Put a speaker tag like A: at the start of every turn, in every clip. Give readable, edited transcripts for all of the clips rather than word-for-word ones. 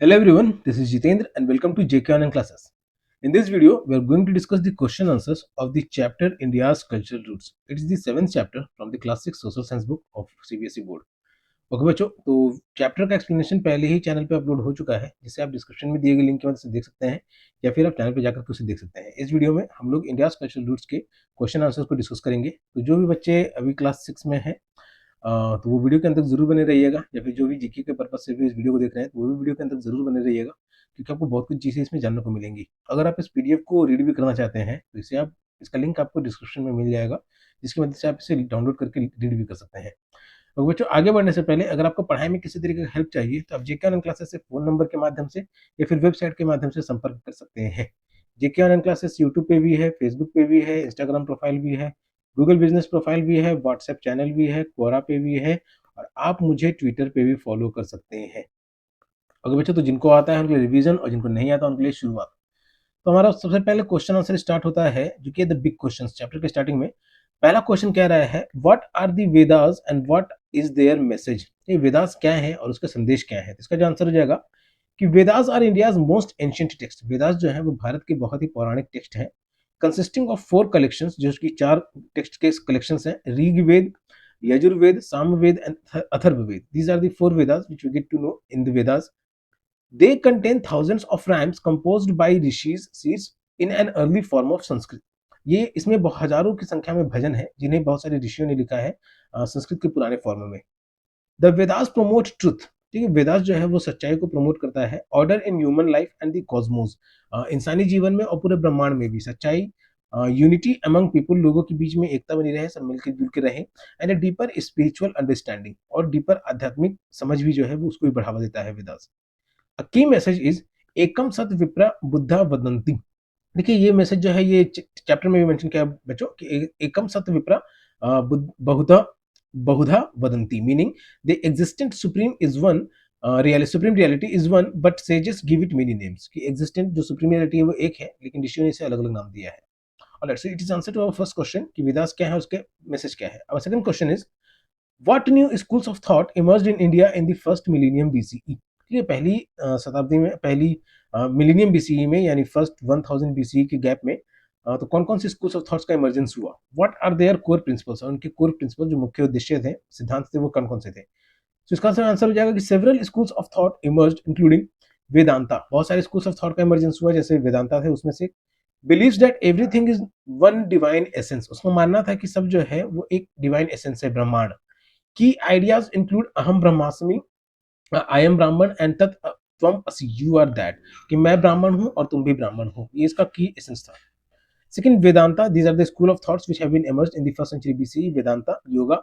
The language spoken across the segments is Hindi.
A: Hello everyone, this is Jitendra and welcome to JK Online Classes. In this video, we are going to discuss the question answers of the chapter India's Cultural Roots. It is the seventh chapter from the classic social science book of CBSE board. Okay बच्चों, तो चैप्टर का एक्सप्लेनेशन पहले ही चैनल पे अपलोड हो चुका है, जिसे आप डिस्क्रिप्शन में दिए गए लिंक की मदद से देख सकते हैं या फिर आप चैनल पे जाकर उसे देख सकते हैं। इस वीडियो में हम लोग इंडियाज कल्चरल रूट्स के क्वेश्चन आंसर्स को डिस्कस करेंगे। तो जो भी बच्चे अभी क्लास 6 में हैं तो वो वीडियो के अंत तक जरूर बने रहिएगा, या फिर जो भी जीके के पर्पज से भी इस वीडियो को देख रहे हैं तो वो भी वीडियो के अंत तक जरूर बने रहिएगा, क्योंकि आपको बहुत कुछ चीज़ें इसमें जानने को मिलेंगी। अगर आप इस पीडीएफ को रीड भी करना चाहते हैं तो इसे आप इसका लिंक आपको डिस्क्रिप्शन में मिल जाएगा, जिसकी मदद से आप इसे डाउनलोड करके रीड भी कर सकते हैं। और बच्चों, आगे बढ़ने से पहले अगर आपको पढ़ाई में किसी तरीके का हेल्प चाहिए तो आप जेके ऑनलाइन क्लासेस से फ़ोन नंबर के माध्यम से या फिर वेबसाइट के माध्यम से संपर्क कर सकते हैं। जेके ऑनलाइन क्लासेस यूट्यूब पे भी है, फेसबुक पे भी है, इंस्टाग्राम प्रोफाइल भी है, गूगल बिजनेस प्रोफाइल भी है, व्हाट्सएप चैनल भी है, क्वोरा पे भी है, और आप मुझे ट्विटर पे भी फॉलो कर सकते हैं। अगर बच्चों, तो जिनको आता है उनके लिए रिवीजन और जिनको नहीं आता उनके लिए शुरुआत। तो हमारा सबसे पहले क्वेश्चन आंसर स्टार्ट होता है, जो कि द बिग क्वेश्चन चैप्टर के स्टार्टिंग में। पहला क्वेश्चन कह रहा है, what are the Vedas and what is their message. ये वेदास क्या है और उसका संदेश क्या है। तो इसका जो आंसर हो जाएगा कि Vedas are India's most ancient text. Vedas जो है वो भारत के बहुत ही पौराणिक टेक्स्ट है, कंसिस्टिंग ऑफ 4 कलेक्शंस, जो कि 4 टेक्स्ट के कलेक्शंस हैं। Rigveda, Yajurveda, Samaveda and Atharvaveda. These are the 4 Vedas which we get to know in the Vedas. They contain thousands of rhymes composed by rishis seeds in an early form of Sanskrit. ये इसमें हजारों की संख्या में भजन है जिन्हें बहुत सारे ऋषियों ने लिखा है संस्कृत के पुराने फॉर्म में। The Vedas promote truth. ठीक है, वेदास जो है वो सच्चाई को प्रमोट करता है। Order in human life and the Cosmos. इंसानी जीवन में और पूरे ब्रह्मांड में भी सच्चाई, यूनिटी अमंग पीपल, लोगों के बीच में एकता बनी रहे, सब मिलकर जुल के रहे। And a deeper spiritual understanding, और डीपर आध्यात्मिक समझ भी जो है वो उसको भी बढ़ावा देता है Vedas. A key message is एकम सत विप्रा बुद्धा वदंती। देखिए, ये मैसेज जो है ये चैप्टर में भी मेंशन किया है बच्चों कि एकम सत विप्रा बहुधा बहुधा वदंती, meaning the existent supreme is one, supreme reality is one but sages give it many names. कि एग्जिस्टेंट जो सुप्रीम रियलिटी है वो एक है, लेकिन ऋषियों ने इसे अलग अलग नाम दिया है। Alright, so it is answer to our first question कि वेदास क्या है, उसके मैसेज क्या है। Our second question is, What new schools of thought emerged in India in the first millennium BCE? ठीक है, पहली शताब्दी में, पहली मिलीनियम बीसीई में, यानी फर्स्ट 1000 बीसीई के गैप में तो कौन कौन सी स्कूल्स ऑफ थॉट्स का इमर्जेंस हुआ। What are their core principles, और उनके कोर प्रिंसिपल जो मुख्य उद्देश्य थे, सिद्धांत थे, वो कौन कौन से थे। तो इसका आंसर हो जाएगा कि several schools of thought emerged including Vedanta. बहुत सारे स्कूल्स ऑफ थॉट का इमर्जेंस हुआ, जैसे वेदांता थे उसमें से। Believes that everything is one divine essence, उसको मानना था कि सब जो है वो एक डिवाइन एसेंस है, ब्रह्मांड। Key ideas include अहम ब्रह्मास्मि, आई एम ब्राह्मण एंड तत् त्वम असि, यू आर दैट, कि मैं ब्राह्मण हूं और तुम भी ब्राह्मण हो। ये इसका की एसेंस था। Second, Vedanta. These are the school of thoughts which have been emerged in the first century BCE. Vedanta yoga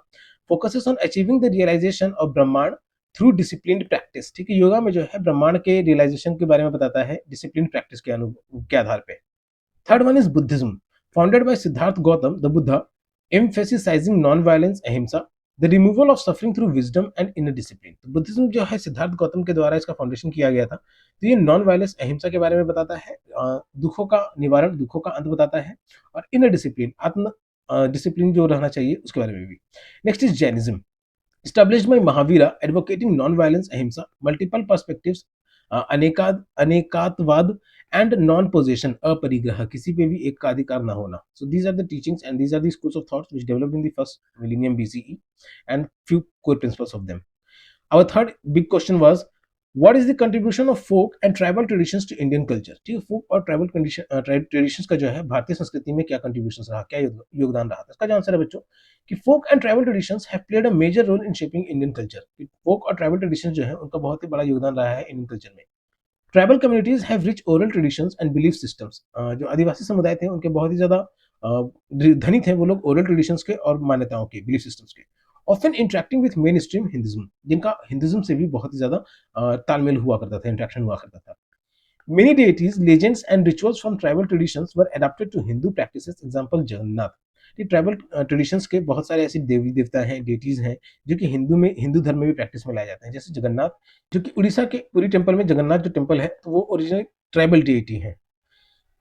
A: focuses on achieving the realization of Brahman through disciplined practice. ठीक है, योगा में जो है ब्रह्मांड के रियलाइजेशन के बारे में बताता है डिसिप्लिन प्रैक्टिस के आधार पे। Third one is Buddhism, founded by Siddharth Gautam the Buddha, emphasizing non-violence, अहिंसा, the removal of suffering through wisdom and inner discipline. तो बुद्धिज्म जो है सिद्धार्थ गौतम के द्वारा इसका फाउंडेशन किया गया था। तो ये नॉन वायलेंस, अहिंसा के बारे में बताता है, दुखों का निवारण, दुखों का अंत बताता है, और इनर डिसिप्लिन, आत्म डिसिप्लिन जो रहना चाहिए उसके बारे में भी। Next is Jainism, established by Mahavira, advocating non-violence, ahimsa, multiple perspectives, anekantavada and non possession, aparigraha, किसी पे भी एक का अधिकार ना होना। So these are the teachings and these are the schools of thoughts which developed in the first millennium BCE and few core principles of them. Our third big question was, what is the contribution of folk and tribal traditions to Indian culture? ठीक है, folk और ट्राइबल ट्रेडिशंस का जो है भारतीय संस्कृति में क्या कंट्रीब्यूशन रहा, क्या योगदान रहा था। इसका जो आंसर है बच्चों कि folk and tribal traditions have played a major role in shaping Indian culture। folk और ट्राइबल ट्रेडिशंस जो है उनका बहुत ही बड़ा योगदान रहा है इंडियन कल्चर में। Tribal communities have rich oral traditions and belief systems. जो आदिवासी समुदाय थे उनके बहुत ही ज्यादा धनी थे वो लोग ओरल ट्रेडिशंस के और मान्यताओं के, बिलीफ सिस्टम्स के। Often interacting with main stream Hinduism, जिनका हिंदुज्म से भी बहुत ही ज्यादा तालमेल हुआ करता था, इंटरेक्शन हुआ करता था। Many deities, legends, and rituals from tribal traditions were adapted to Hindu practices. Example, Jagannath. ये ट्राइबल ट्रेडिशंस के बहुत सारे ऐसे देवी देवता हैं, डेटीज हैं, जो कि हिंदू धर्म में भी प्रैक्टिस में लाए जाते हैं। जैसे जगन्नाथ, जो कि उड़ीसा के पुरी टेम्पल में जगन्नाथ जो टेम्पल है, तो वो ओरिजिनल ट्राइबल डेटी है।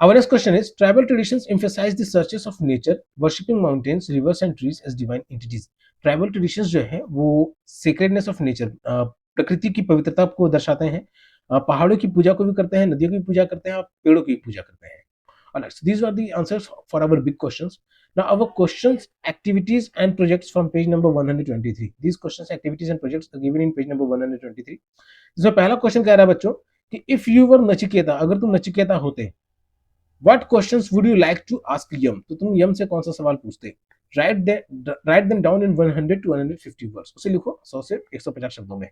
A: Our next question is, tribal traditions emphasize the searches of nature, worshipping mountains, rivers and trees as divine entities. Tribal traditions जो है वो sacredness of nature, प्रकृति की पवित्रता को दर्शाते हैं, पहाड़ों की पूजा को भी करते हैं, नदियों की पूजा करते हैं और पेड़ों की पूजा करते हैं। Alright, so these are the answers for our big questions. Now our questions, activities and projects from page number 123. These questions, activities and projects are given in page number 123. इसमें पहला क्वेश्चन कह रहा है बच्चों कि इफ यू वर नचिकेता, अगर तुम नचिकेता होते, what questions would you like to ask Yama, तो तुम यम से कौन सा सवाल पूछते? Write them down in 100 to 150 words, उसे लिखो 100 से 150 शब्दों में।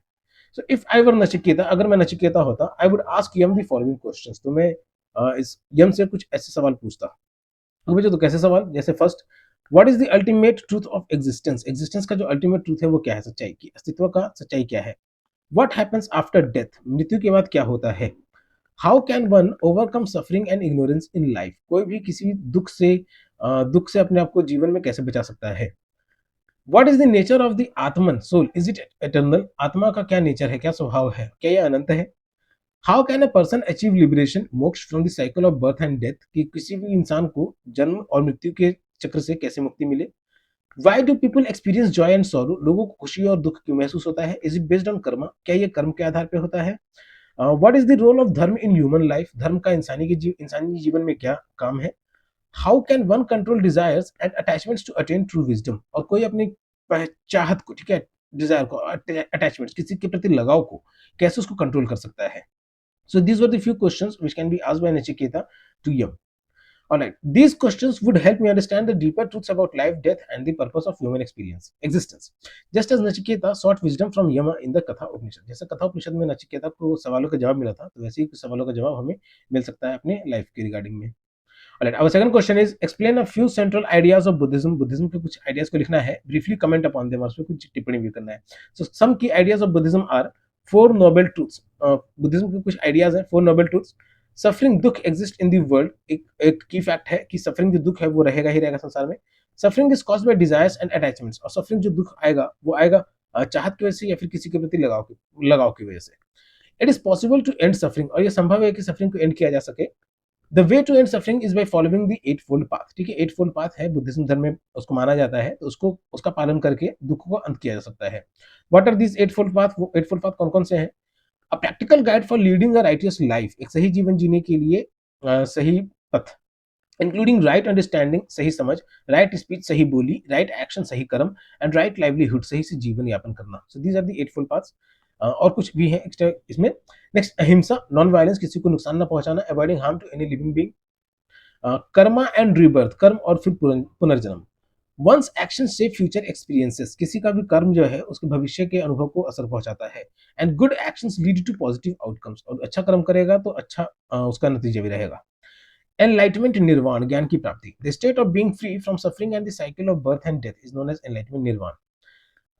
A: सो इफ आई वर नचिकेता, अगर मैं नचिकेता होता, I would ask Yama the following questions, तो मैं इस यम से कुछ ऐसे सवाल पूछता। तो बच्चों, तो कैसे सवाल, जैसे first, what is the ultimate truth of existence, existence का जो अल्टीमेट ट्रूथ है वो क्या है, सच्चाई की, अस्तित्व का सच्चाई क्या है? व्हाट हैपेंस आफ्टर डेथ, मृत्यु के बाद क्या होता है? How can one overcome suffering and ignorance in life, कोई भी किसी भी दुख से अपने आप को जीवन में कैसे बचा सकता है? What is the nature of the Atman soul, is it eternal, आत्मा का क्या नेचर है, क्या स्वभाव है, क्या यह अनंत है? How can a person achieve liberation, moksha from the cycle of birth and death, कि किसी भी इंसान को जन्म और मृत्यु के चक्र से कैसे मुक्ति मिले? Why do people experience joy and sorrow, लोगों को खुशी और दुख क्यों महसूस होता है? Is it based on karma, क्या ये कर्म के आधार पर होता है? What is the role of dharma in human life, धर्म का इंसानी जीवन में क्या काम है? How can one control desires and attachments to attain true wisdom, और कोई अपनी चाहत को, ठीक है, डिजायर को, अटैचमेंट्स, किसी के प्रति लगाव को कैसे उसको कंट्रोल कर सकता है? So these were the few questions which can be asked by Nachiketa to Yam. Alright, these questions would help me understand the deeper truths about life, death, and the purpose of human existence. Just as Nachiketa sought wisdom from Yama in the Katha Upanishad. जैसे कथा उपनिषद में नचिकेता को सवालों का जवाब मिला था, तो वैसे ही सवालों का जवाब हमें मिल सकता है अपने लाइफ के रिगार्डिंग में। Alright, our second question is explain a few central ideas of Buddhism. Buddhism के कुछ आइडियाज को लिखना है, briefly comment upon them, और उसमें कुछ टिप्पणी भी करना है। So some key ideas of Buddhism are four noble truths, Buddhism के कुछ आइडियाज हैं, फोर नोबल ट्रूथ्स। सफरिंग, दुख एग्जिस्ट इन दी वर्ल्ड, एक की फैक्ट है कि सफरिंग जो दुख है वो रहेगा ही रहेगा संसार में। Suffering is caused by desires and attachments, और सफरिंग जो दुख आएगा वो आएगा चाहत की वजह से या फिर किसी के प्रति लगाव की वजह से। It is possible to end suffering, और ये संभव है कि सफरिंग को एंड किया जा सके। The way to end suffering is by following the eightfold path, ठीक है, एट फोल्ड पाथ है बुद्धिज्म धर्म में, उसको माना जाता है, तो उसका पालन करके दुख को अंत किया जा सकता है। What are this eightfold path, वो एट फोल्ड पाथ कौन कौन से हैं? A practical guide for leading a righteous life, एक सही जीवन जीने के लिए सही पथ, इंक्लूडिंग राइट अंडरस्टैंडिंग, सही समझ, राइट स्पीच, सही बोली, राइट एक्शन, सही कर्म, एंड राइट लाइवलीहुड, सही से जीवन यापन करना। So these are the eightfold paths. और कुछ भी है एक्स्ट्रा इसमें। नेक्स्ट, अहिंसा, नॉन वायलेंस, किसी को नुकसान ना पहुंचाना, avoiding harm to any living being. Karma and rebirth, कर्म और फिर पुनर्जन्म। वंस एक्शन से फ्यूचर एक्सपीरियंसेस, किसी का भी कर्म जो है उसके भविष्य के अनुभव को असर पहुंचाता है। And good actions lead to positive outcomes, और अच्छा कर्म करेगा तो अच्छा उसका नतीजा भी रहेगा। एनलाइटमेंट, निर्वाण, ज्ञान की प्राप्ति, the state of being free from suffering and the cycle of birth and death is known as enlightenment, nirvana.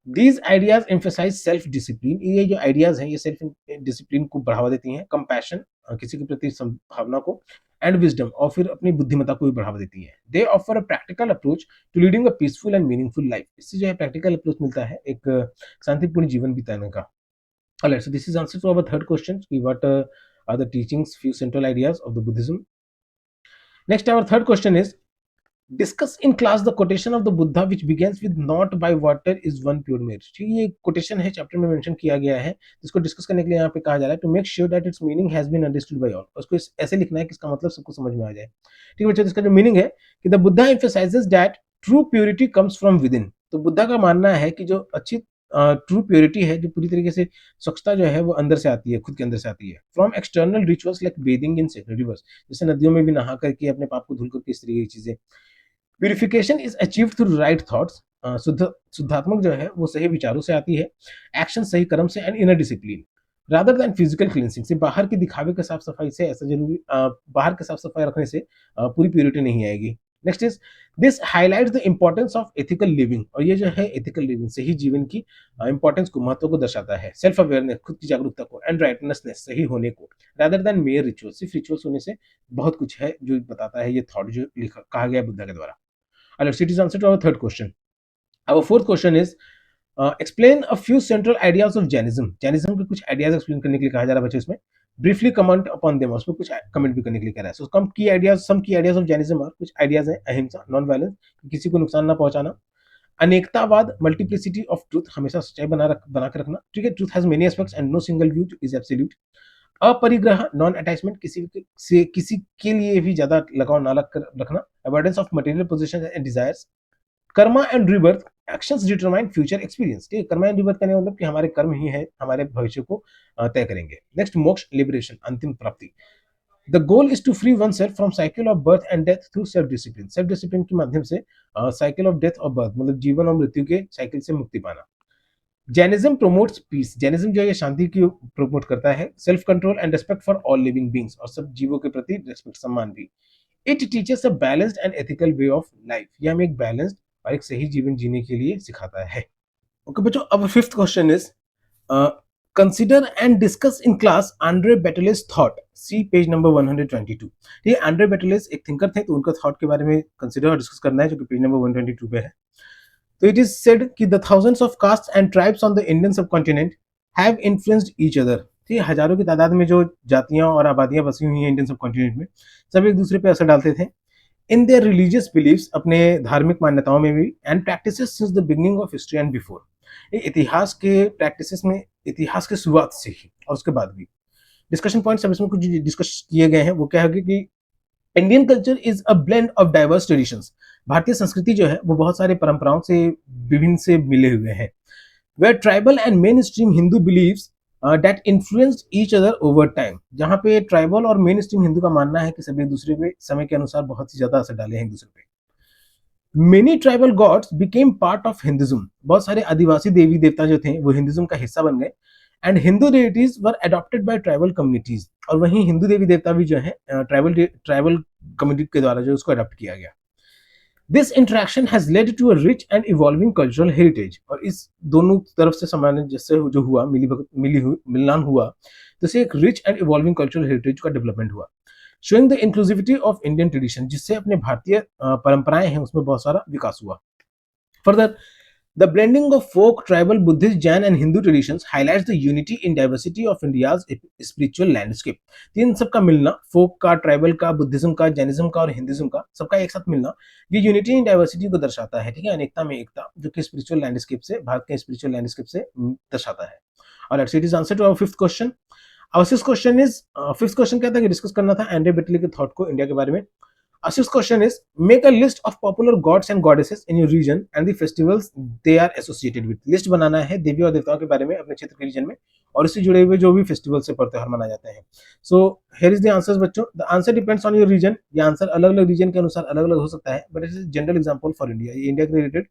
A: These ideas emphasise self discipline, ये जो आइडियाज हैं ये सेल्फ डिसिप्लिन को बढ़ावा देती हैं। कंपैशन, किसी के प्रति भावना को। एंड विजडम, और फिर अपनी बुद्धिमत्ता को भी बढ़ावा देती है। They offer a practical approach to leading a peaceful and meaningful life, इससे जो है प्रैक्टिकल अप्रोच मिलता है एक शांतिपूर्ण जीवन बिताने का। Alright, so this is answer to our third question. What are the teachings, few central ideas of the Buddhism? Next, our third question is discuss in class the quotation of the Buddha which begins with not by water is one pure merit. ठीक है, ये quotation है, चैप्टर में मेंशन किया गया है, जिसको डिस्कस करने के लिए यहाँ पे कहा जा रहा है to make sure that its meaning has been understood by all. उसको ऐसे लिखना है कि इसका मतलब सबको समझ में आ जाए। ठीक है बच्चों, इसका जो मीनिंग है कि the Buddha emphasizes that true purity comes from within. तो बुद्धा का मानना है कि जो अच्छी ट्रू प्योरिटी है, जो पूरी तरीके से स्वच्छता जो है वो अंदर से आती है, खुद के अंदर से आती है। From external rituals like bathing in sacred reverse, जैसे नदियों में भी नहा करके अपने पाप को धुल करके, इस तरीके की चीजें। Purification is achieved through right thoughts, शुद्धात्मक जो है वो सही विचारों से आती है। एक्शन, सही कर्म से, and inner discipline rather than physical cleansing, से बाहर की दिखावे के साफ सफाई से ऐसा जरूरी बाहर के साफ सफाई रखने से पूरी प्योरिटी नहीं आएगी। Next is this highlights the importance of ethical living, और ये जो है एथिकल लिविंग, सही जीवन की इंपॉर्टेंस को, महत्व को दर्शाता है। सेल्फ अवेयरनेस, खुद की जागरूकता को, एंड राइटनेसनेस, सही होने को, रादर देन मेयर रिचुअल, सिर्फ रिचुअल्स होने से बहुत कुछ है जो बताता है ये थॉट जो लिखा कहा गया बुद्धा के द्वारा। Alright, so it is answer to our third question. Our fourth question is explain a few central ideas of Jainism. Jainism के कुछ आइडियाज एक्सप्लेन करने के लिए कहा जा रहा है बच्चों इसमें। ब्रीफली कमेंट अपॉन देम, उसमें कुछ कमेंट भी करने के लिए कह रहा है। सो सम की आइडियाज ऑफ जैनिज्म, और कुछ आइडियाज हैं अहिंसा, नॉन वायलेंस, किसी को नुकसान ना पहुंचाना। अनेकतावाद, मल्टीप्लिसिटी ऑफ ट्रूथ, हमेशा सच्चाई बना के रखना, ठीक है। Truth has many aspects and no single view is absolute. Aparigraha non attachment, किसी के लिए भी ज्यादा लगाव ना रखना, avoidance of material possession and desires, karma and rebirth, actions determine future experience. ठीक है, कर्मा एंड रिबर्थ का मतलब कि हमारे कर्म ही है हमारे भविष्य को तय करेंगे। नेक्स्ट, मोक्ष लिबरेशन, अंतिम प्राप्ति। The goal is to free oneself from cycle of birth and death through self discipline. Self discipline के माध्यम से साइकिल ऑफ डेथ और बर्थ मतलब जीवन और मृत्यु के साइकिल से मुक्ति पाना। जैनिज्म प्रोमोट्स पीस, जैनिज्म जो है शांति की प्रोमोट करता है, self control and respect for all living beings, और सब जीवों के प्रति रिस्पेक्ट सम्मान भी। It teachers a balanced and ethical way of life, ये हमें एक बैलेंस्ड और एक सही जीवन जीने के लिए सिखाता है। ओके बच्चों, अब fifth question is consider and discuss in class Andre Beteille thought, see page number 122। ये आंड्रे बेटलेस एक थिंकर थे, तो उनका थॉट के बारे में कंसिडर और डिस्कस करना है, जो कि पेज नंबर 122 पे है। तो इट इज सेड कि the thousands of caste and tribes on the Indian subcontinent have influenced each other. ठीक है, हजारों की तादाद में जो जातियां और आबादियां बसी हुई हैं इंडियन सबकॉन्टिनेंट में, सब एक दूसरे पे असर डालते थे। इन देयर रिलीजियस बिलीव्स, अपने धार्मिक मान्यताओं में भी, and practices since the beginning of history and before, ये इतिहास के प्रैक्टिसेस में, इतिहास के शुरुआत से ही और उसके बाद भी। डिस्कशन पॉइंट्स अब इसमें कुछ डिस्कस किए गए हैं, वो क्या है कि Indian culture is a blend of diverse traditions. भारतीय संस्कृति जो है वो बहुत सारे परंपराओं से विभिन्न से मिले हुए हैं। Where tribal and mainstream Hindu beliefs that influenced each other over time, जहां पे ट्राइबल और मेन स्ट्रीम हिंदू का मानना है कि सभी एक दूसरे पे समय के अनुसार बहुत ही ज्यादा असर डाले हैं एक दूसरे पे। Many tribal gods became part of Hinduism, बहुत सारे आदिवासी देवी देवता जो थे वो हिंदुज्म का हिस्सा बन गए। And Hindu deities were adopted by tribal communities, और वहीं हिंदू देवी देवता भी जो है ट्राइबल कम्युनिटी के द्वारा जो उसको अडॉप्ट किया गया। This interaction has led to a rich and evolving cultural heritage, और इस दोनों तरफ से सामंजस्य जो हुआ, मिलान हुआ, तो इससे एक rich and evolving cultural heritage का डेवलपमेंट हुआ। Showing the inclusivity of Indian tradition, जिससे अपने भारतीय परंपराएं हैं उसमें बहुत सारा विकास हुआ। Further, the blending of folk, tribal, Buddhist, Jain and Hindu traditions highlights the unity in diversity of India's spiritual landscape। तो इन सबका मिलना, फोक का, ट्राइबल का, बुद्धिज्म का, जैनिज्म का और हिंदुज्म का, सबका एक साथ मिलना, ये यूनिटी इन डाइवर्सिटी को दर्शाता है। ठीक है, अनेकता में एकता, जो कि स्पिरिचुअल लैंडस्केप से, भारत के स्पिरिचुअल लैंडस्केप से दर्शाता है। और it is answer to our fifth question. Our sixth question is, fifth question क्या था कि डिस्कस करना था एंड्रे बेटले के थॉट को इंडिया के बारे में। Our sixth question is, make a list of popular gods and goddesses in your region and the festivals they are associated with। List बनाना है देवी और देवताओं के बारे में अपने क्षेत्र के रीजन में, और इससे जुड़े हुए जो भी फेस्टिवल से त्योहार मनाए जाते हैं। So here is the answers बच्चों। The answer depends on your region, ये आंसर अलग अलग रीजन के अनुसार अलग अलग हो सकता है, but it is general example for India, ये इंडिया के रिलेटेड।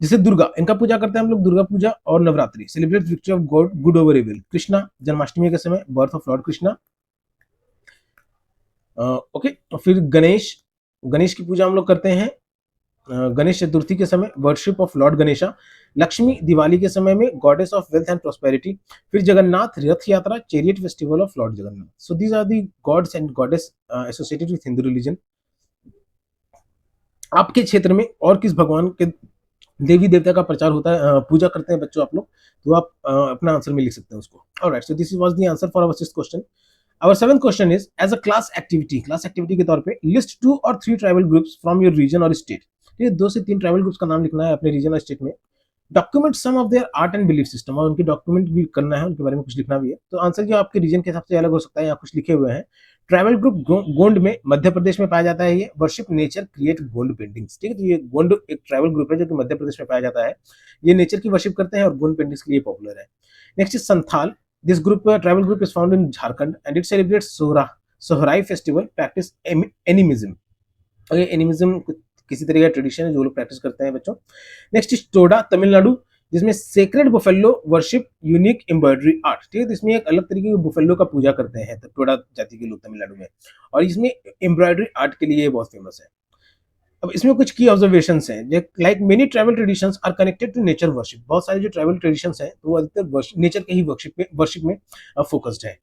A: जैसे दुर्गा, इनका पूजा करते हैं हम लोग, दुर्गा पूजा और Navratri, celebrate victory of God good over evil. Krishna, Janmashtami के समय birth of Lord Krishna. Okay, और फिर गणेश, गणेश की पूजा हम लोग करते हैं गणेश चतुर्थी के समय, worship of Lord Ganesha. Lakshmi, Diwali के समय में, goddess of wealth and prosperity. फिर Jagannath, Rath Yatra, chariot festival of Lord Jagannath. So these are the gods and goddess associated with Hindu religion. आपके क्षेत्र में और किस भगवान के देवी देवता का प्रचार होता है, पूजा करते हैं बच्चों आप लोग, तो आप अपना आंसर में लिख सकते हैं उसको। Alright, so this was the answer for our sixth question. Our seventh question is, as a class activity के तौर पे, list 2 or 3 tribal groups from your region or state। ये 2 से 3 ट्राइबल ग्रुप्स का नाम लिखना है अपने रीजन और स्टेट में। Document some of their art and belief system, और उनकी डॉक्यूमेंट भी करना है, उनके बारे में कुछ लिखना भी है। तो आंसर जो आपके रीजन के हिसाब से अलग हो सकता है, यहाँ कुछ लिखे हुए हैं। ट्राइबल ग्रुप गोंड में, मध्य प्रदेश में पाया जाता है। ये worship nature, create Gond paintings. ठीक है, तो ये गोंड एक ट्राइबल ग्रुप है जो कि मध्य प्रदेश में पाया जाता है। ये नेचर की वर्शिप करते हैं और गोंड पेंटिंग्स के लिए पॉपुलर है। Next is Santhal. This tribal group is found in Jharkhand and it celebrates Sohrai festival, practice animism। Okay, animism किसी तरह का ट्रेडिशन है जो लोग प्रैक्टिस करते हैं बच्चों। नेक्स्ट इज टोडा, तमिलनाडु, जिसमें sacred buffalo worship unique embroidery art. ठीक है, तो इसमें एक अलग तरीके के बुफेलो का पूजा करते हैं टोडा जाति के लोग तमिलनाडु में, और इसमें एम्ब्रॉयडरी आर्ट के लिए बहुत फेमस है। अब इसमें कुछ की ऑब्जर्वेशंस हैं, like many tribal traditions are connected to nature worship. बहुत सारे जो ट्राइबल ट्रेडिशंस हैं वो अधिकतर नेचर के ही वर्शिप में फोकस्ड है।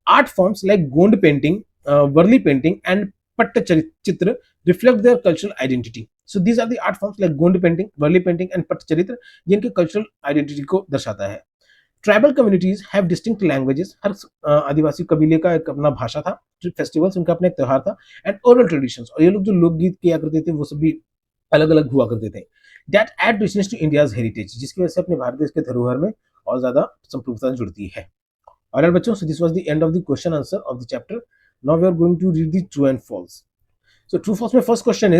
A: Art forms like Gond painting, Warli painting and Pattachitra reflect their cultural identity. So these are the art forms like Gond painting, Warli painting and Pattachitra, जिनके कल्चरल आइडेंटिटी को दर्शाता है। Tribal communities have distinct languages, हर आदिवासी कबीले का एक अपना भाषा था, फेस्टिवल्स उनका अपना एक त्योहार था, एंड ओरल ट्रेडिशंस, और ये लोग जो लोकगीत किया करते थे वो सब भी अलग अलग हुआ करते थे। That add richness to India's heritage, जिसकी वजह से अपने भारत देश के धरोहर में और ज्यादा संप्रभुता जुड़ती है। Alright बच्चों, so this was the end of the question answer of the chapter. Now we are going to read the true and false. So true false में first question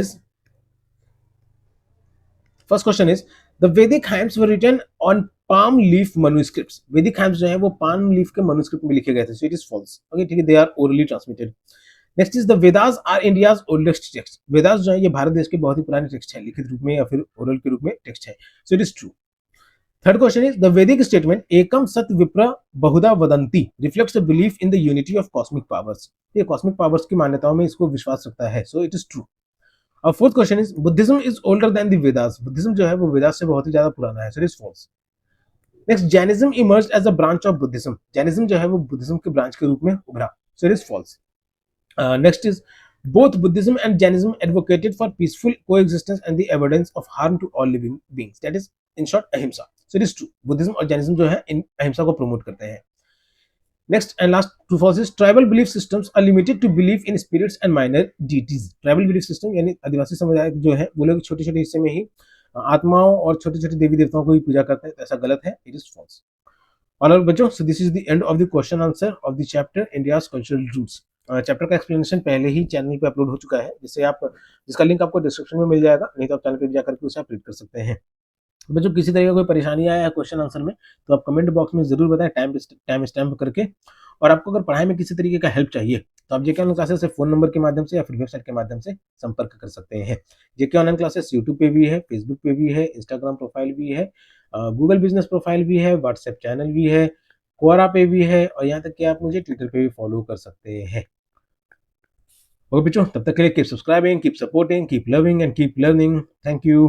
A: is the Vedic hymns were written on palm leaf manuscripts. Vedic hymns जो है वो palm leaf के manuscript में लिखे गए थे. So it is false. Okay, ठीक है, they are orally transmitted. Next is the Vedas are India's oldest text. Vedas जो है ये भारत देश के बहुत ही पुराने टेक्स्ट है, लिखित रूप में या फिर ओरल के रूप में टेक्स्ट है. So it is true. Third question is the Vedic statement एकम सत विप्र बहुधा वदंती reflects the belief in the unity of cosmic powers. ये कॉस्मिक पावर्स की मान्यताओं में इसको विश्वास रखता है. So it is true. और fourth question is Buddhism is older than the Vedas. Buddhism जो है वो वेदास से बहुत ही ज्यादा पुराना है. So it is false. Next Jainism emerged as a branch of Buddhism. Jainism जो है वो बुद्धिज्म के ब्रांच के रूप में उभरा. So it is false. Next is both Buddhism and Jainism advocated for peaceful coexistence and the avoidance of harm to all living beings. That is, in short, ahimsa. So it is true. Buddhism और Jainism जो है इन अहिंसा को प्रमोट करते हैं. Next and last true false is tribal belief systems are limited to belief in spirits and minor deities. Tribal belief system यानी आदिवासी समुदाय जो है वो लोग छोटे छोटे हिस्से में ही आत्माओं और छोटे छोटे देवी देवताओं को भी पूजा करते हैं. तो ऐसा गलत है. It is false. और बच्चों, so this is the end of the question answer of the chapter India's cultural roots. Chapter का एक्सप्लेनेशन पहले ही चैनल पे अपलोड हो चुका है, जिसका लिंक आपको डिस्क्रिप्शन में मिल जाएगा, नहीं तो आप चैनल पे जाकर के उसे आप रीड कर सकते हैं. बच्चों, किसी तरह का कोई परेशानी आया है क्वेश्चन आंसर में तो आप कमेंट बॉक्स में जरूर बताएं टाइम स्टैम्प करके. और आपको अगर पढ़ाई में किसी तरीके का हेल्प चाहिए तो आप जेके ऑनलाइन क्लासेस से फोन नंबर के माध्यम से या फिर वेबसाइट के माध्यम से संपर्क कर सकते हैं. जेके ऑनलाइन क्लासेस यूट्यूब पे भी है, फेसबुक पे भी है, इंस्टाग्राम प्रोफाइल भी है, गूगल बिजनेस प्रोफाइल भी है, व्हाट्सएप चैनल भी है, क्वोरा पे भी है, और यहाँ तक कि आप मुझे ट्विटर पे भी फॉलो कर सकते हैं. ओके बच्चों, तब तक के लिए keep subscribing, keep supporting, keep loving and keep learning. Thank you.